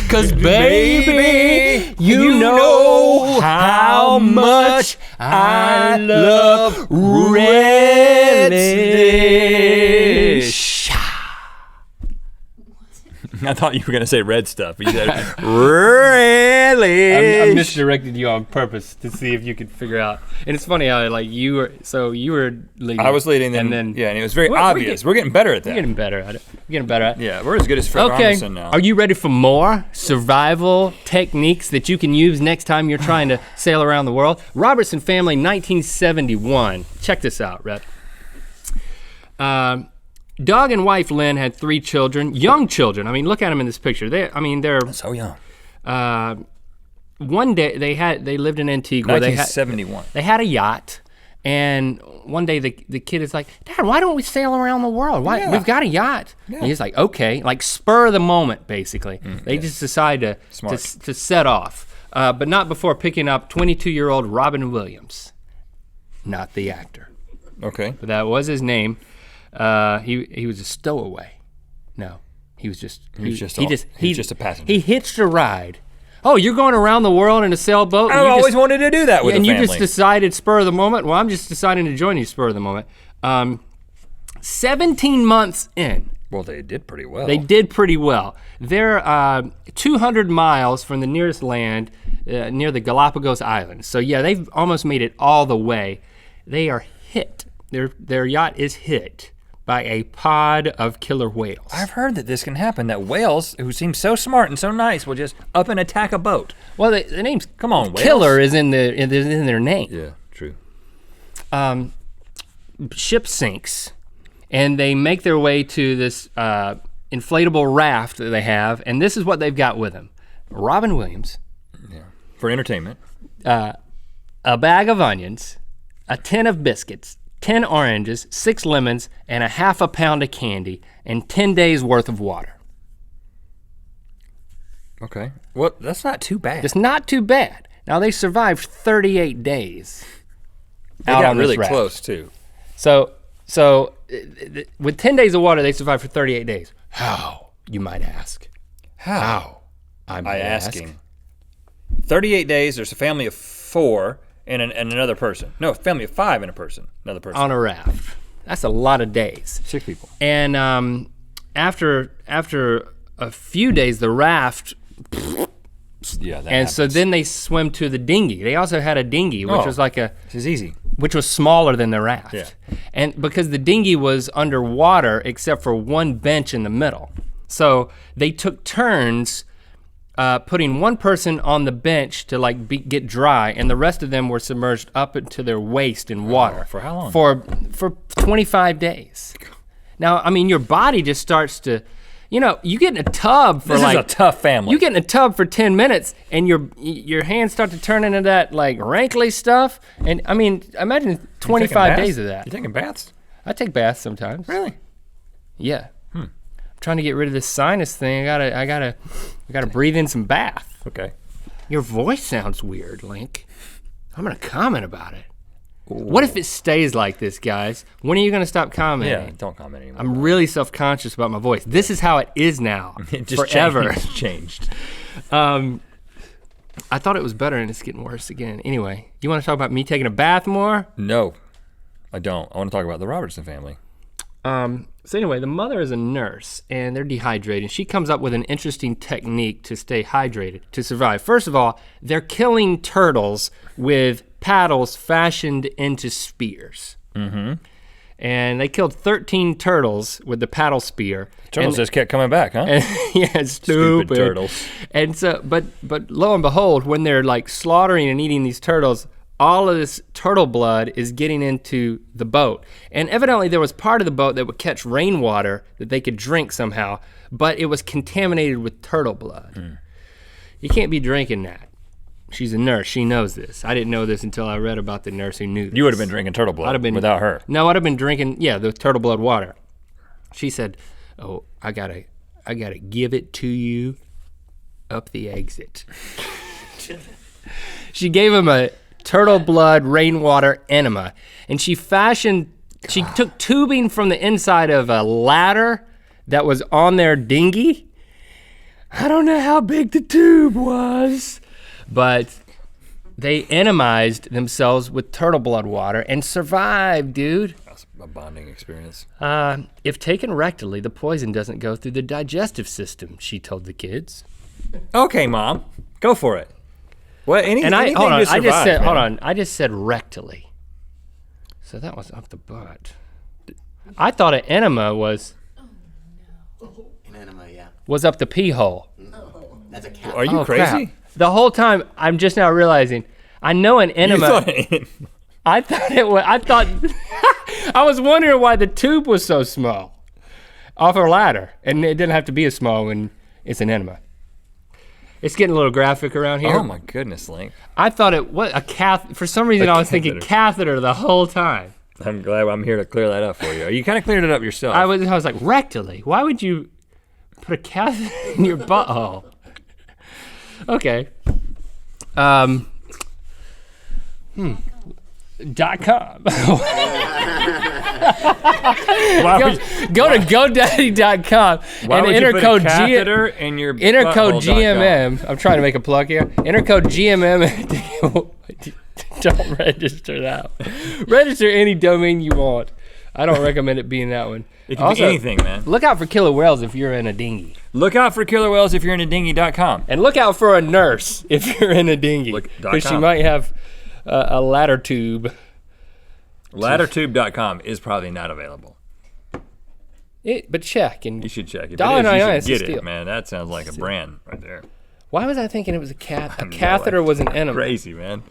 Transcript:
'Cause baby, you know how much I love relish. I thought you were gonna say red stuff. You said relish. I misdirected you on purpose to see if you could figure out. And it's funny how like you were leading. I was leading, and then it was very obvious. We're getting better at that. We're getting better at it. Yeah, we're as good as Fred Armisen now. Are you ready for more survival techniques that you can use next time you're trying to sail around the world? Robertson family, 1971. Check this out, Rhett. Doug and wife Lynn had 3 children, young children. I mean, look at them in this picture. They're so young. One day they lived in Antigua. 1971. They had a yacht, and one day the kid is like, Dad, why don't we sail around the world? We've got a yacht. Yeah. And he's like, okay, like spur of the moment, basically. They just decide to set off, but not before picking up 22-year-old Robin Williams, not the actor. Okay. But that was his name. He was a stowaway. No, he was just a passenger. He hitched a ride. Oh, you're going around the world in a sailboat? I always wanted to do that with a family. And you just decided spur of the moment? Well, I'm just deciding to join you spur of the moment. 17 months in. Well, they did pretty well. They're 200 miles from the nearest land near the Galapagos Islands. So yeah, they've almost made it all the way. They are hit. Their yacht is hit by a pod of killer whales. I've heard that this can happen, that whales, who seem so smart and so nice, will just up and attack a boat. Well, the name's Come on, whales. Killer is in their name. Yeah, true. Ship sinks, and they make their way to this inflatable raft that they have, and this is what they've got with them. Robin Williams. Yeah. For entertainment. A bag of onions, a tin of biscuits, 10 oranges, 6 lemons, and a half a pound of candy, and 10 days worth of water. Okay, well, that's not too bad. It's not too bad. Now they survived 38 days. They got really close too. So with 10 days of water, they survived for 38 days. How, you might ask? How? I'm asking. 38 days, there's a family of 4, and another person. No, family of 5 and another person. On a raft. That's a lot of days. 6 people. And after a few days, the raft. Yeah, that and happens. so then they swim to the dinghy. They also had a dinghy, which was like this is easy. Which was smaller than the raft. Yeah. And because the dinghy was underwater except for one bench in the middle. So they took turns putting one person on the bench to get dry, and the rest of them were submerged up into their waist in water. For how long? For 25 days. Now, I mean, your body just starts to, you get in a tub for This is a tough family. You get in a tub for 10 minutes, and your hands start to turn into that wrinkly stuff. And I mean, imagine 25 days of that. You taking baths? I take baths sometimes. Really? Yeah. I'm trying to get rid of this sinus thing. I gotta breathe in some bath. Okay. Your voice sounds weird, Link. I'm gonna comment about it. Ooh. What if it stays like this, guys? When are you gonna stop commenting? Yeah, don't comment anymore. I'm really self-conscious about my voice. This is how it is now. It just forever. changed. I thought it was better, and it's getting worse again. Anyway, you wanna talk about me taking a bath more? No, I don't. I wanna talk about the Robertson family. So anyway, the mother is a nurse, and they're dehydrated. She comes up with an interesting technique to stay hydrated, to survive. First of all, they're killing turtles with paddles fashioned into spears. Mm-hmm. And they killed 13 turtles with the paddle spear. Turtles just kept coming back, huh? Yeah, stupid turtles. And so, but lo and behold, when they're slaughtering and eating these turtles, all of this turtle blood is getting into the boat. And evidently there was part of the boat that would catch rainwater that they could drink somehow, but it was contaminated with turtle blood. You can't be drinking that. She's a nurse, she knows this. I didn't know this until I read about the nurse who knew this. You would have been drinking turtle blood without her. No, I'd have been drinking, the turtle blood water. She said, oh, I gotta give it to you up the exit. She gave him a turtle blood rainwater enema, and she took tubing from the inside of a ladder that was on their dinghy, I don't know how big the tube was, but they enemized themselves with turtle blood water and survived, dude. That's a bonding experience. If taken rectally, the poison doesn't go through the digestive system, she told the kids. Okay, Mom, go for it. What? And I anything hold on, to survive, I just said rectally. So that was up the butt. I thought an enema was An enema, yeah. was up the pee hole. That's a cat. Are you Oh, crazy? crap. The whole time I'm just now realizing I know an enema. I thought it was. I was wondering why the tube was so small off a ladder, and it didn't have to be as small when it's an enema. It's getting a little graphic around here. Oh my goodness, Link. I thought it was a cath. For some reason, I was thinking catheter the whole time. I'm glad I'm here to clear that up for you. You kind of cleared it up yourself. I was like rectally. Why would you put a catheter in your butthole? Okay. .com. Go to GoDaddy.com and enter code GMM. I'm trying to make a plug here. Enter code GMM. Don't register that. Register any domain you want. I don't recommend it being that one. It can be anything, man. Look out for killer whales if you're in a dinghy. Look out for killer whales if you're in a dinghy.com. And look out for a nurse if you're in a dinghy. Because she might have a ladder tube. Laddertube.com is probably not available. But check. And you should check. If $1.99 it is, you should is a get steal. it, man. That sounds like a brand right there. Why was I thinking it was a cat? A catheter was an enema. Crazy, man.